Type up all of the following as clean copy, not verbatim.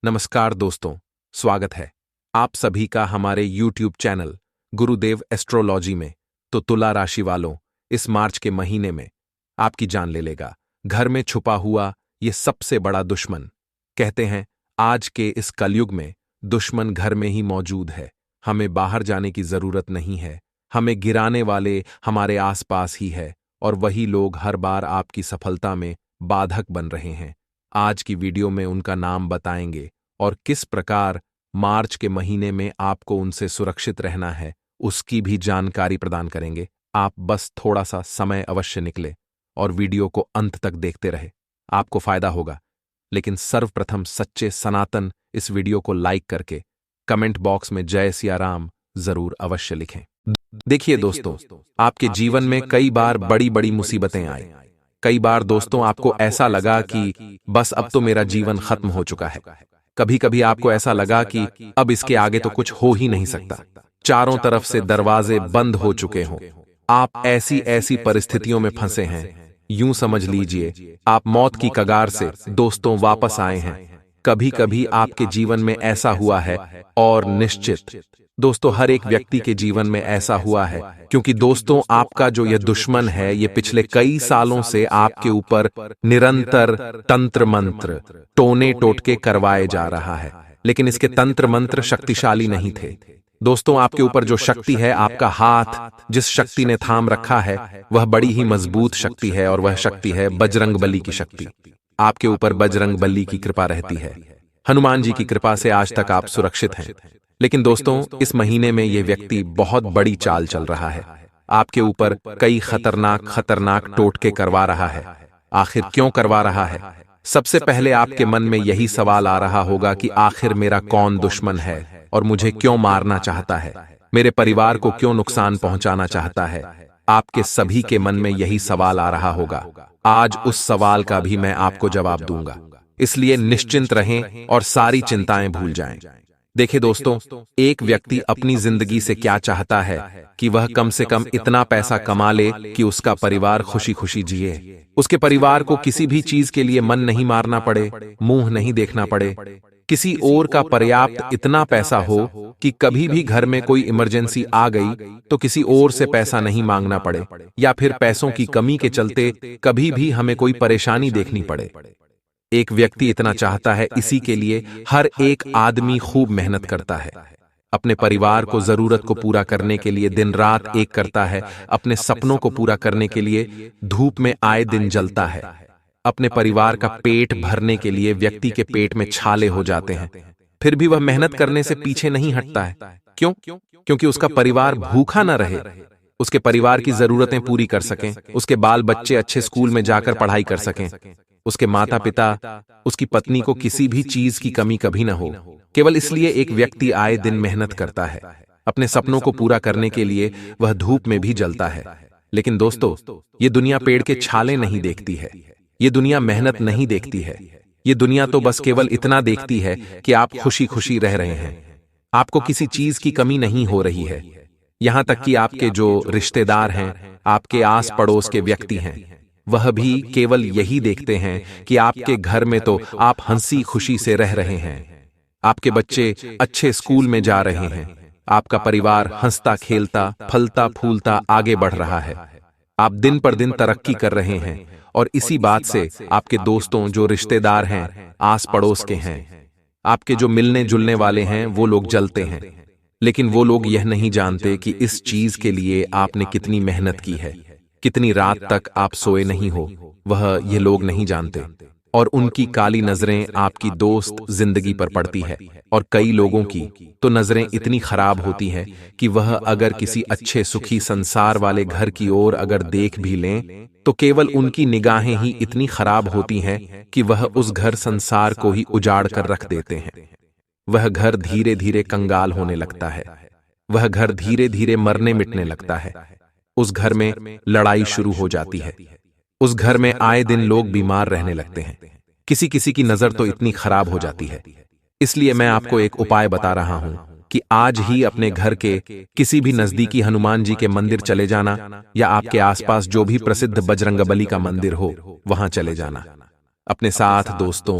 नमस्कार दोस्तों, स्वागत है आप सभी का हमारे YouTube चैनल गुरुदेव एस्ट्रोलॉजी में। तो तुला राशि वालों, इस मार्च के महीने में आपकी जान ले लेगा घर में छुपा हुआ ये सबसे बड़ा दुश्मन। कहते हैं आज के इस कलयुग में दुश्मन घर में ही मौजूद है। हमें बाहर जाने की जरूरत नहीं है। हमें गिराने वाले हमारे आसपास ही है और वही लोग हर बार आपकी सफलता में बाधक बन रहे हैं। आज की वीडियो में उनका नाम बताएंगे और किस प्रकार मार्च के महीने में आपको उनसे सुरक्षित रहना है उसकी भी जानकारी प्रदान करेंगे। आप बस थोड़ा सा समय अवश्य निकले और वीडियो को अंत तक देखते रहे, आपको फायदा होगा। लेकिन सर्वप्रथम सच्चे सनातन इस वीडियो को लाइक करके कमेंट बॉक्स में जय सिया राम जरूर अवश्य लिखें। देखिए दोस्तों, आपके जीवन में कई बार बड़ी बड़ी मुसीबतें आई। कई बार दोस्तों आपको ऐसा लगा कि बस अब तो मेरा जीवन खत्म हो चुका है। कभी कभी आपको ऐसा लगा कि अब इसके आगे तो कुछ हो ही नहीं सकता। चारों तरफ से दरवाजे बंद हो चुके हों। आप ऐसी ऐसी परिस्थितियों में फंसे हैं, यूं समझ लीजिए आप मौत की कगार से दोस्तों वापस आए हैं। कभी कभी आपके जीवन में ऐसा हुआ है और निश्चित दोस्तों हर एक व्यक्ति के जीवन में ऐसा हुआ है, क्योंकि दोस्तों आपका जो यह दुश्मन है ये पिछले कई सालों से आपके ऊपर निरंतर तंत्र मंत्र टोने टोटके करवाए जा रहा है। लेकिन इसके तंत्र मंत्र शक्तिशाली नहीं थे। दोस्तों आपके ऊपर जो शक्ति है, आपका हाथ जिस शक्ति ने थाम रखा है वह बड़ी ही मजबूत शक्ति है और वह शक्ति है बजरंग बली की शक्ति। आपके ऊपर बजरंग बली की कृपा रहती है। हनुमान जी की कृपा से आज तक आप सुरक्षित हैं। लेकिन दोस्तों इस महीने में यह व्यक्ति बहुत बड़ी चाल चल रहा है। आपके ऊपर कई खतरनाक टोटके करवा रहा है। आखिर क्यों करवा रहा है? सबसे पहले आपके मन में यही सवाल आ रहा होगा कि आखिर मेरा कौन दुश्मन है और मुझे क्यों मारना चाहता है, मेरे परिवार को क्यों नुकसान पहुंचाना चाहता है। आपके सभी के मन में यही सवाल आ रहा होगा। आज उस सवाल का भी मैं आपको जवाब दूंगा, इसलिए निश्चिंत रहें और सारी चिंताएं भूल जाएं। देखिए दोस्तों, एक व्यक्ति अपनी जिंदगी से क्या चाहता है कि वह कम से कम इतना पैसा कमा ले कि उसका परिवार खुशी खुशी जिए। उसके परिवार को किसी भी चीज के लिए मन नहीं मारना पड़े, मुंह नहीं देखना पड़े। किसी और का पर्याप्त इतना पैसा हो कि कभी भी घर में कोई इमरजेंसी आ गई तो किसी और से पैसा नहीं मांगना पड़े, या फिर पैसों की कमी के चलते कभी भी हमें कोई परेशानी देखनी पड़े। एक व्यक्ति इतना चाहता है, इसी के लिए हर एक आदमी खूब मेहनत करता है। अपने परिवार को जरूरत को पूरा करने के लिए दिन रात एक करता है। अपने सपनों को पूरा करने के लिए धूप में आए दिन जलता है। अपने परिवार का पेट भरने के लिए व्यक्ति के पेट में छाले हो जाते हैं, फिर भी वह मेहनत करने से पीछे नहीं हटता है। क्यों? क्योंकि उसका परिवार भूखा न रहे, उसके परिवार की जरूरतें पूरी कर सकें, उसके बाल बच्चे अच्छे स्कूल में जाकर पढ़ाई कर सकें, उसके माता पिता, उसकी पत्नी को किसी भी चीज की कमी कभी न हो। केवल इसलिए एक व्यक्ति आए दिन मेहनत करता है। अपने सपनों को पूरा करने के लिए वह धूप में भी जलता है। लेकिन दोस्तों ये दुनिया पेड़ के छाले नहीं देखती है, ये दुनिया मेहनत नहीं देखती है। ये दुनिया तो बस केवल इतना देखती है कि आप खुशी खुशी रह रहे हैं, आपको किसी चीज की कमी नहीं हो रही है। यहां तक कि आपके जो रिश्तेदार हैं, आपके आस पड़ोस के व्यक्ति हैं, वह भी केवल यही देखते हैं कि आपके घर में तो आप हंसी खुशी से रह रहे हैं, आपके बच्चे अच्छे स्कूल में जा रहे हैं, आपका परिवार हंसता खेलता फलता फूलता आगे बढ़ रहा है, आप दिन पर दिन तरक्की कर रहे हैं। और इसी बात से आपके दोस्तों जो रिश्तेदार हैं, आस पड़ोस के हैं, आपके जो मिलने जुलने वाले हैं, वो लोग जलते हैं। लेकिन वो लोग यह नहीं जानते कि इस चीज के लिए आपने कितनी मेहनत की है, कितनी रात तक आप सोए नहीं हो, वह ये लोग नहीं जानते। और उनकी काली नजरें आपकी दोस्त जिंदगी पर पड़ती है। और कई लोगों की तो नजरें इतनी खराब होती हैं कि वह अगर किसी अच्छे सुखी संसार वाले घर की ओर अगर देख भी लें तो केवल उनकी निगाहें ही इतनी खराब होती हैं कि वह उस घर संसार को ही उजाड़ कर रख देते हैं। वह घर धीरे धीरे कंगाल होने लगता है, वह घर धीरे धीरे मरने मिटने लगता है। उस घर में लड़ाई शुरू हो जाती है, उस घर में आए दिन लोग बीमार रहने लगते हैं, किसी किसी की नजर तो इतनी खराब हो जाती है। इसलिए मैं आपको एक उपाय बता रहा हूं कि आज ही अपने घर के किसी भी नजदीकी हनुमान जी के मंदिर चले जाना, या आपके आसपास जो भी प्रसिद्ध बजरंगबली का मंदिर हो वहां चले जाना। अपने साथ दोस्तों,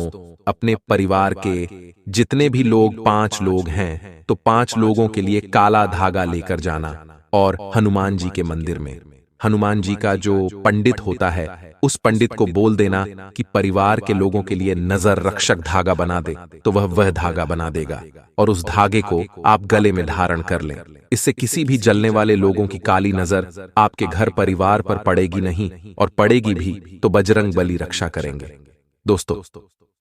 अपने परिवार के जितने भी लोग 5 लोग हैं, तो 5 लोगों के लिए काला धागा लेकर जाना और हनुमान जी के मंदिर में हनुमान जी का जो पंडित होता है, उस पंडित को बोल देना कि परिवार के लोगों के लिए नजर रक्षक धागा बना दे, तो वह धागा बना देगा और उस धागे को आप गले में धारण कर लें। इससे किसी भी जलने वाले लोगों की काली नजर आपके घर परिवार पर पड़ेगी नहीं, और पड़ेगी भी तो बजरंग बली रक्षा करेंगे। दोस्तों,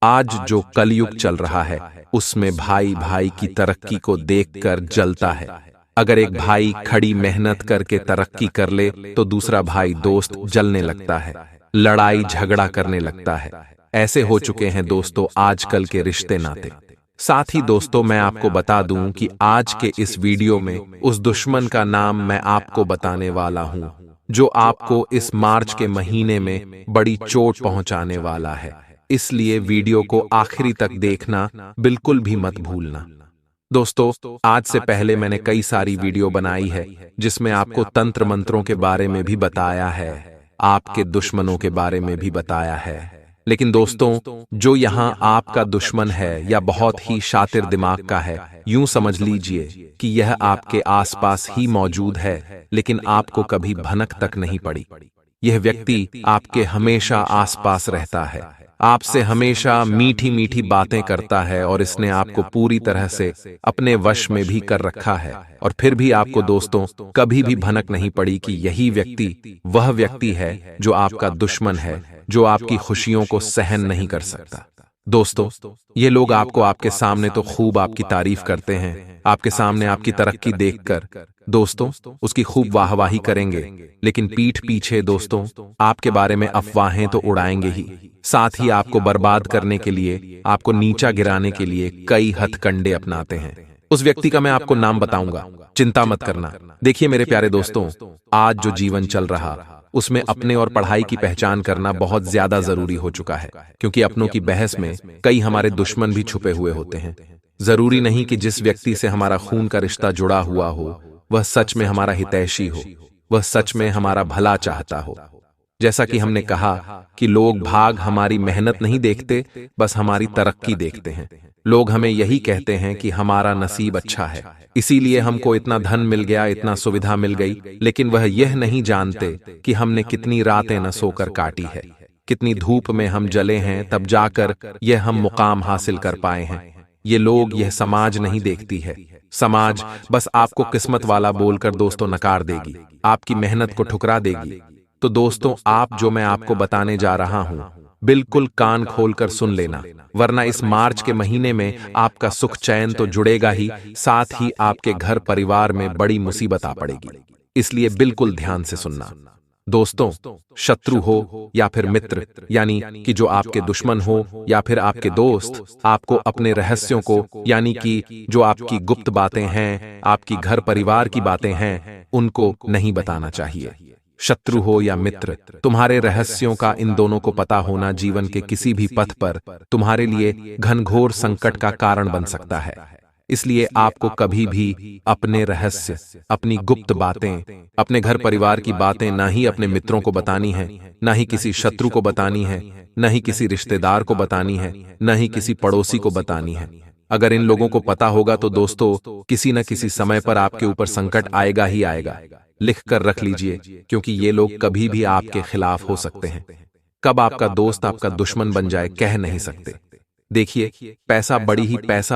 आज जो कलयुग चल रहा है, उसमें भाई भाई की तरक्की को देखकर जलता है। अगर एक भाई खड़ी मेहनत करके तरक्की कर ले, तो दूसरा भाई दोस्त जलने लगता है, लड़ाई झगड़ा करने लगता है। ऐसे हो चुके हैं दोस्तों आजकल के रिश्ते नाते। साथ ही दोस्तों, मैं आपको बता दूं कि आज के इस वीडियो में उस दुश्मन का नाम मैं आपको बताने वाला हूं, जो आपको इस मार्च के महीने में बड़ी चोट पहुंचाने वाला है। इसलिए वीडियो को आखिरी तक देखना बिल्कुल भी मत भूलना। दोस्तों, आज से पहले मैंने कई सारी वीडियो बनाई है जिसमें आपको तंत्र मंत्रों के बारे में भी बताया है, आपके दुश्मनों के बारे में भी बताया है। लेकिन दोस्तों, जो यहाँ आपका दुश्मन है या बहुत ही शातिर दिमाग का है, यूं समझ लीजिए कि यह आपके आसपास ही मौजूद है, लेकिन आपको कभी भनक तक नहीं पड़ी। यह व्यक्ति आपके हमेशा आसपास रहता है, आपसे हमेशा मीठी मीठी बातें करता है और इसने आपको पूरी तरह से अपने वश में भी कर रखा है। और फिर भी आपको दोस्तों कभी भी भनक नहीं पड़ी कि यही व्यक्ति वह व्यक्ति है जो आपका दुश्मन है, जो आपकी खुशियों को सहन नहीं कर सकता। दोस्तों, ये लोग आपको आपके सामने तो खूब आपकी तारीफ करते हैं, आपके सामने आपकी तरक्की देखकर दोस्तों उसकी खूब वाहवाही करेंगे, लेकिन पीठ पीछे दोस्तों आपके बारे में अफवाहें तो उड़ाएंगे ही, साथ ही आपको बर्बाद करने के लिए, आपको नीचा गिराने के लिए कई हथकंडे अपनाते हैं। उस व्यक्ति का मैं आपको नाम बताऊंगा, चिंता मत करना। देखिए मेरे प्यारे दोस्तों, आज जो जीवन चल रहा, उसमें अपने और पढ़ाई की पहचान करना बहुत ज्यादा जरूरी हो चुका है, क्योंकि अपनों की बहस में कई हमारे दुश्मन भी छुपे हुए होते हैं। जरूरी नहीं कि जिस व्यक्ति से हमारा खून का रिश्ता जुड़ा हुआ हो वह सच में हमारा हितैषी हो, वह सच में हमारा भला चाहता हो। जैसा कि हमने कहा कि लोग भाग हमारी मेहनत नहीं देखते, बस हमारी तरक्की देखते हैं। लोग हमें यही कहते हैं कि हमारा नसीब अच्छा है, इसीलिए हमको इतना धन मिल गया, इतना सुविधा मिल गई, लेकिन वह यह नहीं जानते कि हमने कितनी रातें न सोकर काटी है, कितनी धूप में हम जले हैं, तब जाकर यह हम मुकाम हासिल कर पाए हैं। ये लोग, यह समाज नहीं देखती है। समाज बस आपको किस्मत वाला बोलकर दोस्तों नकार देगी, आपकी मेहनत को ठुकरा देगी। तो दोस्तों, आप जो मैं आपको बताने जा रहा हूं, बिल्कुल कान खोलकर सुन लेना, वरना इस मार्च के महीने में आपका सुख चैन तो जुड़ेगा ही, साथ ही आपके घर परिवार में बड़ी मुसीबत आ पड़ेगी। इसलिए बिल्कुल ध्यान से सुनना। दोस्तों, शत्रु हो या फिर मित्र, यानी कि जो आपके दुश्मन हो या फिर आपके दोस्त, आपको अपने रहस्यों को, यानी कि जो आपकी गुप्त बातें हैं, आपकी घर परिवार की बातें हैं, उनको नहीं बताना चाहिए। शत्रु हो या मित्र, तुम्हारे रहस्यों का इन दोनों को पता होना जीवन के किसी भी पथ पर तुम्हारे लिए घनघोर संकट का कारण बन सकता है। इसलिए आपको कभी भी अपने रहस्य, अपनी गुप्त बातें, अपने घर परिवार की बातें ना ही अपने मित्रों को बतानी है, ना ही किसी शत्रु को बतानी है, ना ही किसी रिश्तेदार को बतानी है, ना ही किसी पड़ोसी को बतानी है। अगर इन लोगों को पता होगा तो दोस्तों किसी न किसी समय पर आपके ऊपर संकट आएगा ही आएगा। लिख कर रख लीजिए, क्योंकि ये लोग कभी भी आपके खिलाफ हो सकते हैं। कब आपका दोस्त आपका दुश्मन बन जाए कह नहीं सकते। देखिए, पैसा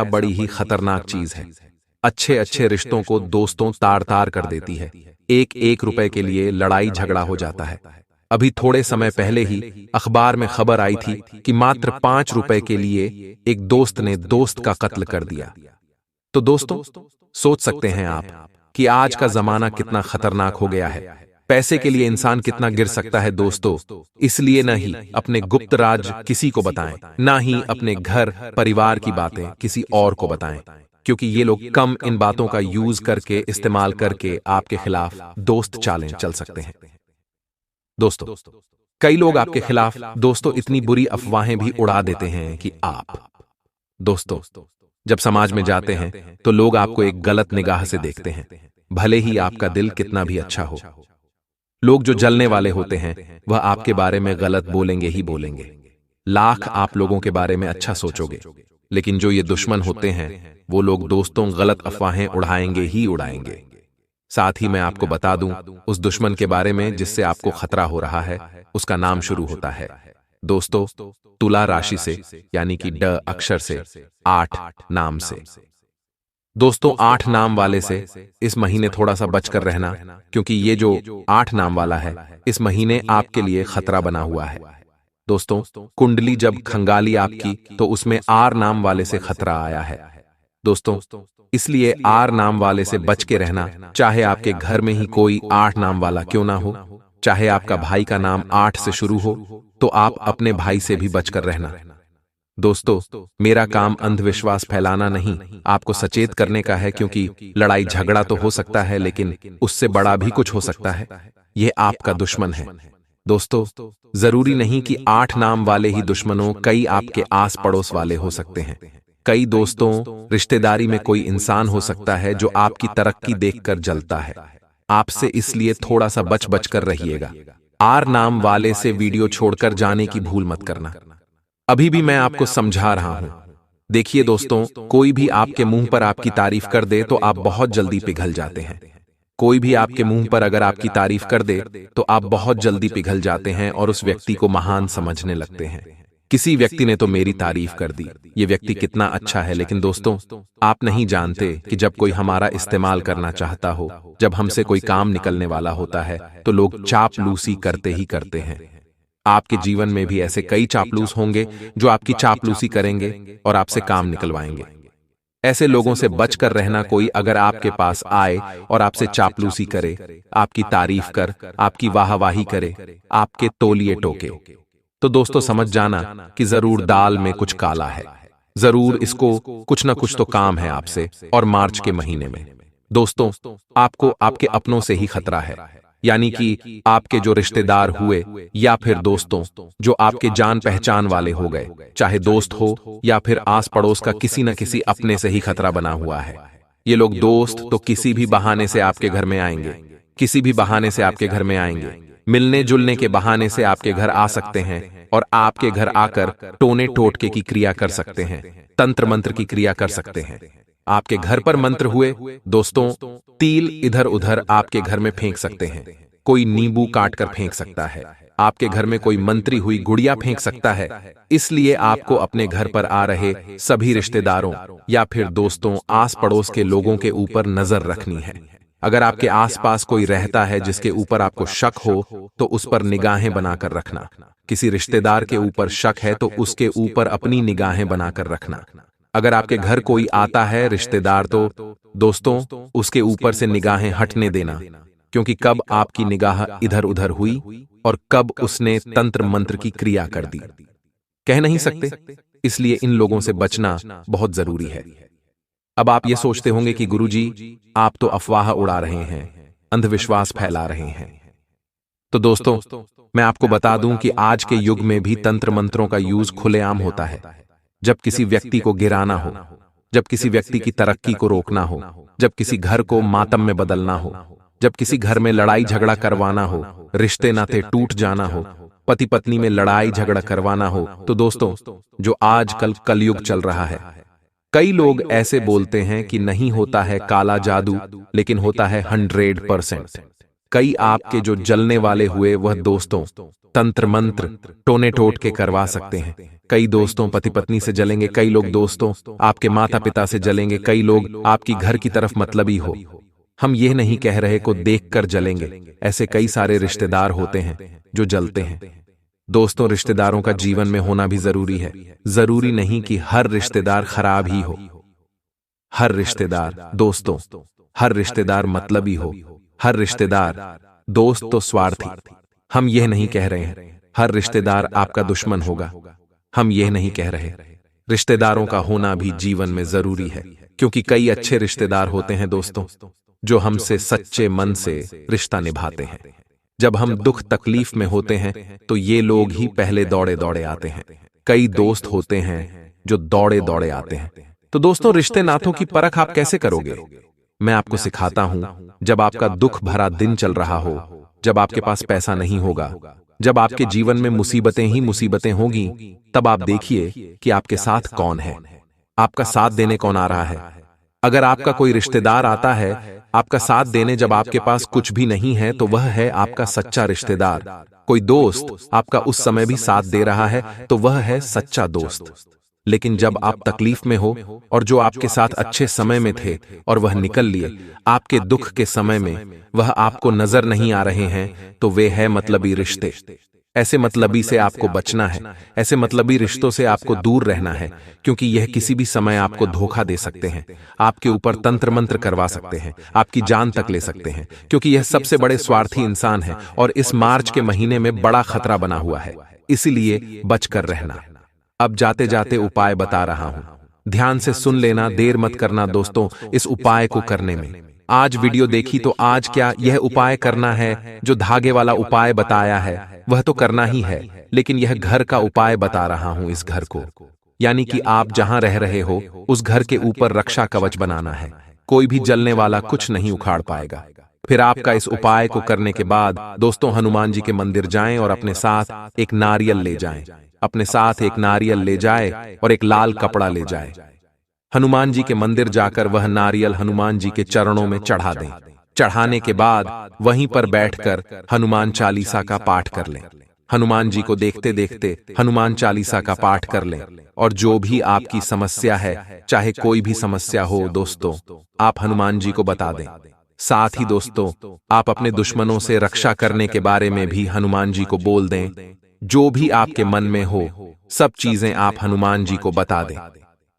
बड़ी ही खतरनाक चीज है। अच्छे अच्छे रिश्तों को दोस्तों तार तार कर देती है। एक एक रुपए के लिए लड़ाई झगड़ा हो जाता है। अभी थोड़े समय पहले ही अखबार में खबर आई थी कि मात्र 5 रुपए के लिए एक दोस्त ने दोस्त का कत्ल कर दिया। तो दोस्तों सोच सकते हैं आप कि आज का जमाना कितना खतरनाक हो गया है। पैसे के लिए इंसान कितना गिर सकता है दोस्तों। इसलिए न ही अपने गुप्त राज किसी को बताएं, ना ही अपने घर परिवार की बातें किसी और को बताएं, क्योंकि ये लोग कम इन बातों का यूज करके, इस्तेमाल करके आपके खिलाफ दोस्त चालें चल सकते हैं। दोस्तों, कई लोग आपके खिलाफ दोस्तों इतनी बुरी अफवाहें भी उड़ा देते हैं कि आप दोस्तों जब समाज में जाते हैं तो लोग आपको एक गलत निगाह से देखते हैं, भले ही आपका दिल कितना भी अच्छा हो। लोग जो जलने वाले होते हैं वह आपके बारे में गलत बोलेंगे ही बोलेंगे। लाख आप लोगों के बारे में अच्छा सोचोगे, लेकिन जो ये दुश्मन होते हैं वो लोग दोस्तों गलत अफवाहें उड़ाएंगे ही उड़ाएंगे। साथ ही मैं आपको बता दूं उस दुश्मन के बारे में जिससे आपको खतरा हो रहा है, उसका नाम शुरू होता है दोस्तों तुला राशि से, यानी कि ड अक्षर से, 8 नाम से। दोस्तों 8 नाम वाले से इस महीने थोड़ा सा बचकर रहना, क्योंकि ये जो 8 नाम वाला है इस महीने आपके लिए खतरा बना हुआ है। दोस्तों कुंडली जब खंगाली आपकी तो उसमें आर नाम वाले से खतरा आया है दोस्तों, इसलिए आर नाम वाले से बच के रहना। चाहे आपके घर में ही कोई 8 नाम वाला क्यों ना हो, चाहे आपका भाई का नाम 8 से शुरू हो, तो आप अपने भाई से भी बचकर रहना। दोस्तों मेरा काम अंधविश्वास फैलाना नहीं, आपको सचेत करने का है, क्योंकि लड़ाई झगड़ा तो हो सकता है लेकिन उससे बड़ा भी कुछ हो सकता है। यह आपका दुश्मन है। दोस्तों जरूरी नहीं कि 8 नाम वाले ही दुश्मनों, कई आपके आस पड़ोस वाले हो सकते हैं। कई दोस्तों रिश्तेदारी में कोई इंसान हो सकता है जो आपकी तरक्की देखकर जलता है आपसे, इसलिए थोड़ा सा बच बच कर रहिएगा। आर नाम वाले से वीडियो छोड़कर जाने की भूल मत करना। अभी भी मैं आपको समझा रहा हूं। देखिए दोस्तों, कोई भी आपके मुंह पर आपकी तारीफ कर दे तो आप बहुत जल्दी पिघल जाते हैं। कोई भी आपके मुंह पर अगर आपकी तारीफ कर दे तो आप बहुत जल्दी पिघल जाते हैं और उस व्यक्ति को महान समझने लगते हैं। किसी व्यक्ति ने तो मेरी तारीफ कर दी, ये व्यक्ति कितना अच्छा है, लेकिन दोस्तों आप नहीं जानते कि जब कोई हमारा इस्तेमाल करना चाहता हो, जब हमसे कोई काम निकलने वाला होता है तो लोग चापलूसी करते ही करते हैं। आपके जीवन में भी ऐसे कई चापलूस होंगे जो आपकी चापलूसी करेंगे और आपसे काम निकलवाएंगे। ऐसे लोगों से बचकर रहना। कोई अगर आपके पास आए और आपसे चापलूसी करे, आपकी तारीफ कर, आपकी वाहवाही करे, आपके तौलिए टोके, तो दोस्तों समझ जाना कि जरूर दाल में कुछ काला है, जरूर इसको कुछ ना कुछ तो काम है आपसे। और मार्च के महीने में दोस्तों आपको आपके अपनों से ही खतरा है, यानी कि आपके जो रिश्तेदार हुए या फिर दोस्तों जो आपके जान पहचान वाले हो गए, चाहे दोस्त हो या फिर आस पड़ोस का किसी न किसी अपने से ही खतरा बना हुआ है। ये लोग दोस्त तो किसी भी बहाने से आपके घर में आएंगे, किसी भी बहाने से आपके घर में आएंगे, मिलने जुलने के बहाने से आपके घर आ सकते हैं और आपके घर आकर टोने टोटके की क्रिया कर सकते हैं, तंत्र मंत्र की क्रिया कर सकते हैं। आपके घर पर मंत्र हुए दोस्तों, तिल इधर उधर आपके घर में फेंक सकते हैं, कोई नींबू काट कर फेंक सकता है, आपके घर में कोई मंत्री हुई गुड़िया फेंक सकता है। इसलिए आपको अपने घर पर आ रहे सभी रिश्तेदारों या फिर दोस्तों, आस पड़ोस के लोगों के ऊपर नजर रखनी है। अगर आपके आसपास कोई रहता है जिसके ऊपर आपको शक हो तो उस पर निगाहें बनाकर रखना। किसी रिश्तेदार के ऊपर शक है तो उसके ऊपर अपनी निगाहें बनाकर रखना। अगर आपके घर कोई आता है रिश्तेदार तो दोस्तों उसके ऊपर से निगाहें हटने देना, क्योंकि कब आपकी निगाह इधर उधर हुई और कब उसने तंत्र मंत्र की क्रिया कर दी कह नहीं सकते, इसलिए इन लोगों से बचना बहुत जरूरी है। अब आप ये सोचते होंगे कि गुरुजी आप तो अफवाह उड़ा रहे हैं, अंधविश्वास फैला रहे हैं। तो दोस्तों मैं आपको बता दूं कि आज के युग में भी तंत्र मंत्रों का यूज खुलेआम होता है। जब किसी व्यक्ति को गिराना हो, जब किसी व्यक्ति की तरक्की को रोकना हो, जब किसी घर को मातम में बदलना हो, जब किसी घर में लड़ाई झगड़ा करवाना हो, रिश्ते नाते टूट जाना हो, पति पत्नी में लड़ाई झगड़ा करवाना हो, तो दोस्तों जो आजकल कलयुग चल रहा है, कई लोग ऐसे बोलते हैं कि नहीं होता है काला जादू, लेकिन होता है 100%। कई आपके जो जलने वाले हुए वह दोस्तों तंत्र मंत्र टोने टोट के करवा सकते हैं। कई दोस्तों पति पत्नी से जलेंगे, कई लोग दोस्तों आपके माता पिता से जलेंगे, कई लोग आपकी घर की तरफ मतलबी हो। हम यह नहीं कह रहे को देखकर जलेंगे, ऐसे कई सारे रिश्तेदार होते हैं जो जलते हैं। दोस्तों रिश्तेदारों का जीवन में होना भी जरूरी है। जरूरी नहीं कि हर रिश्तेदार खराब ही हो, हर रिश्तेदार दोस्तों, हर रिश्तेदार मतलबी हो, हर रिश्तेदार दोस्त तो स्वार्थी। हम यह नहीं कह रहे हैं हर रिश्तेदार आपका दुश्मन होगा, हम यह नहीं कह रहे। रिश्तेदारों का होना भी जीवन में जरूरी है, क्योंकि कई अच्छे रिश्तेदार होते हैं दोस्तों जो हमसे सच्चे मन से रिश्ता निभाते हैं। जब हम दुख तकलीफ में होते हैं तो ये लोग ही पहले दौड़े दौड़े आते हैं। कई दोस्त होते हैं जो दौड़े दौड़े आते हैं। तो दोस्तों रिश्ते नातों की परख आप कैसे करोगे? मैं आपको सिखाता हूं। जब आपका दुख भरा दिन चल रहा हो, जब आपके पास पैसा नहीं होगा, जब आपके जीवन में मुसीबतें ही मुसीबतें होंगी, तब आप देखिए कि आपके साथ कौन है, आपका साथ देने कौन आ रहा है। अगर आपका कोई रिश्तेदार आता है आपका साथ देने जब आपके पास कुछ भी नहीं है, तो वह है आपका सच्चा रिश्तेदार। कोई दोस्त आपका उस समय भी साथ दे रहा है तो वह है सच्चा दोस्त। लेकिन जब आप तकलीफ में हो और जो आपके साथ अच्छे समय में थे और वह निकल लिए, आपके दुख के समय में वह आपको नजर नहीं आ रहे हैं, तो वे है मतलबी रिश्ते। ऐसे मतलबी से आपको बचना है, ऐसे मतलबी रिश्तों से आपको दूर रहना है, क्योंकि यह किसी भी समय आपको धोखा दे सकते हैं, आपके ऊपर तंत्र मंत्र करवा सकते हैं, आपकी जान तक ले सकते हैं, क्योंकि यह सबसे बड़े स्वार्थी इंसान है और इस मार्च के महीने में बड़ा खतरा बना हुआ है। इसीलिए बचकर रहना। अब जाते जाते उपाय बता रहा हूं, ध्यान से सुन लेना, देर मत करना दोस्तों इस उपाय को करने में। आज वीडियो देखी तो आज क्या यह उपाय करना है? जो धागे वाला उपाय बताया है वह तो करना ही है, लेकिन यह घर का उपाय बता रहा हूं। इस घर को, यानी कि आप जहां रह रहे हो उस घर के ऊपर रक्षा कवच बनाना है। कोई भी जलने वाला कुछ नहीं उखाड़ पाएगा। फिर आपका इस उपाय को करने के बाद दोस्तों हनुमान जी के मंदिर जाएं और अपने साथ एक नारियल ले जाएं। अपने साथ एक नारियल ले जाए और एक लाल कपड़ा ले जाए। हनुमान जी के मंदिर जाकर वह नारियल हनुमान जी के चरणों में चढ़ा दें। चढ़ाने के बाद वहीं पर बैठकर हनुमान चालीसा का पाठ कर लें। हनुमान जी को देखते देखते हनुमान चालीसा का पाठ कर लें और जो भी आपकी समस्या है, चाहे कोई भी समस्या हो दोस्तों, आप हनुमान जी को बता दें। साथ ही दोस्तों आप अपने दुश्मनों से रक्षा करने के बारे में भी हनुमान जी को बोल दें। जो भी आपके मन में हो सब चीजें आप हनुमान जी को बता दें।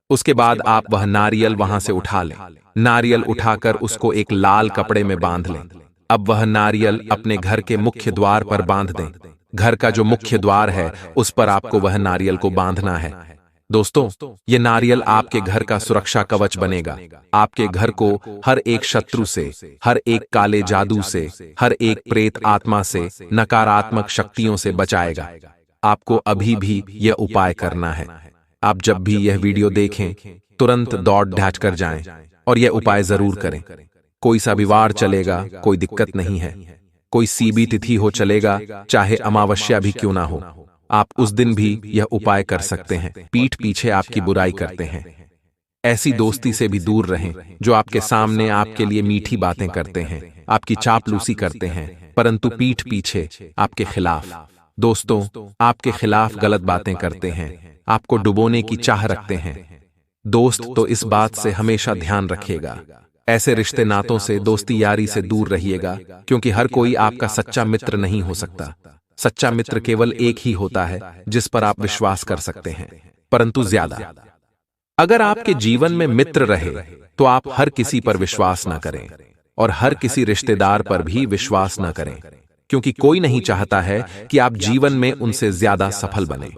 उसके बाद आप वह नारियल वहां से उठा लें। नारियल उठाकर उसको एक लाल कपड़े में बांध लें। अब वह नारियल अपने घर के मुख्य द्वार पर बांध दें। घर का जो मुख्य द्वार है उस पर आपको वह नारियल को बांधना है। दोस्तों ये नारियल आपके घर का सुरक्षा कवच बनेगा। आपके घर को हर एक शत्रु से, हर एक काले जादू से, हर एक प्रेत आत्मा से, नकारात्मक शक्तियों से बचाएगा। आपको अभी भी यह उपाय करना है। आप जब भी यह वीडियो देखें तुरंत दौड़ ढाच कर जाएं और यह उपाय जरूर करें। कोई सा भी वार चलेगा, कोई दिक्कत नहीं है। कोई सी भी तिथि हो चलेगा, चाहे अमावस्या भी क्यों ना हो, आप उस दिन भी यह उपाय कर सकते हैं। पीठ पीछे आपकी बुराई करते हैं, ऐसी दोस्ती से भी दूर रहें जो आपके सामने आपके लिए मीठी बातें करते हैं, आपकी चापलूसी करते हैं, परंतु पीठ पीछे आपके खिलाफ, दोस्तों आपके खिलाफ गलत बातें करते हैं, आपको डुबोने की चाह रखते हैं। दोस्त तो इस बात से हमेशा ध्यान रखिएगा, ऐसे रिश्ते नातों से, दोस्ती यारी से दूर रहिएगा, क्योंकि हर कोई आपका सच्चा मित्र नहीं हो सकता। सच्चा मित्र केवल एक ही होता है जिस पर आप विश्वास कर सकते हैं, परंतु ज्यादा। अगर आपके जीवन में मित्र रहे तो आप हर किसी पर विश्वास न करें और हर किसी रिश्तेदार पर भी विश्वास न करें, क्योंकि कोई नहीं चाहता है कि आप जीवन में उनसे ज्यादा सफल बने।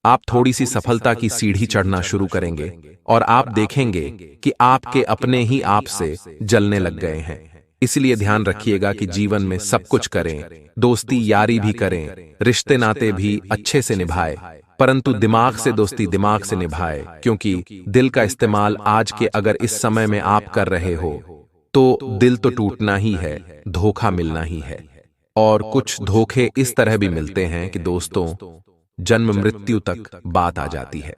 आप थोड़ी सी सफलता की सीढ़ी चढ़ना शुरू करेंगे और आप देखेंगे कि आपके अपने ही आप से जलने लग गए हैं। इसलिए ध्यान रखिएगा कि जीवन में सब कुछ करें, दोस्ती यारी भी करें, रिश्ते नाते भी अच्छे से निभाए, परंतु दिमाग से दोस्ती दिमाग से निभाए, क्योंकि दिल का इस्तेमाल आज के अगर इस समय में आप कर रहे हो तो दिल तो टूटना ही है, धोखा मिलना ही है। और कुछ धोखे इस तरह भी मिलते हैं कि दोस्तों जन्म मृत्यु तक बात आ जाती है।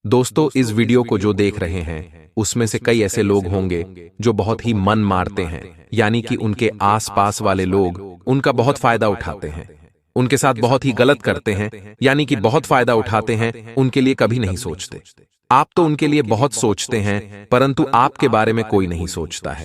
दोस्तों इस वीडियो को जो देख रहे हैं उसमें से कई ऐसे लोग होंगे जो बहुत ही मन मारते हैं, यानी कि उनके आसपास वाले लोग उनका बहुत फायदा उठाते हैं, उनके साथ बहुत ही गलत करते हैं, यानी कि बहुत फायदा उठाते हैं, उनके लिए कभी नहीं सोचते। आप तो उनके लिए बहुत सोचते हैं, परंतु आपके बारे में कोई नहीं सोचता है।